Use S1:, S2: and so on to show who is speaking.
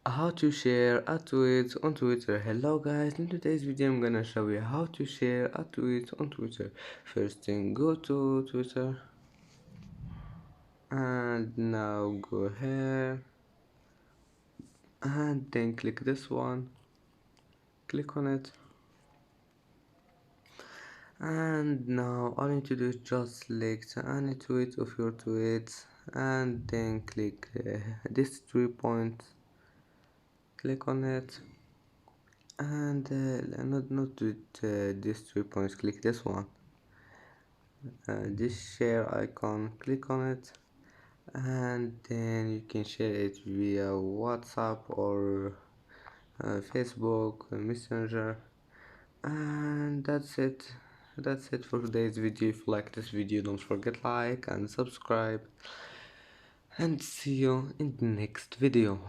S1: How to share a tweet on Twitter. Hello guys, in today's video I'm gonna show you how to share a tweet on Twitter. First thing, go to Twitter and now go here and then click this one, click on it, and now all you need to do is just select any tweet of your tweets and then click this 3 points, click on it, and not with these 3 points, click this one, this share icon, click on it, and then you can share it via WhatsApp or Facebook, Messenger, and that's it for today's video. If you like this video, don't forget like and subscribe, and see you in the next video.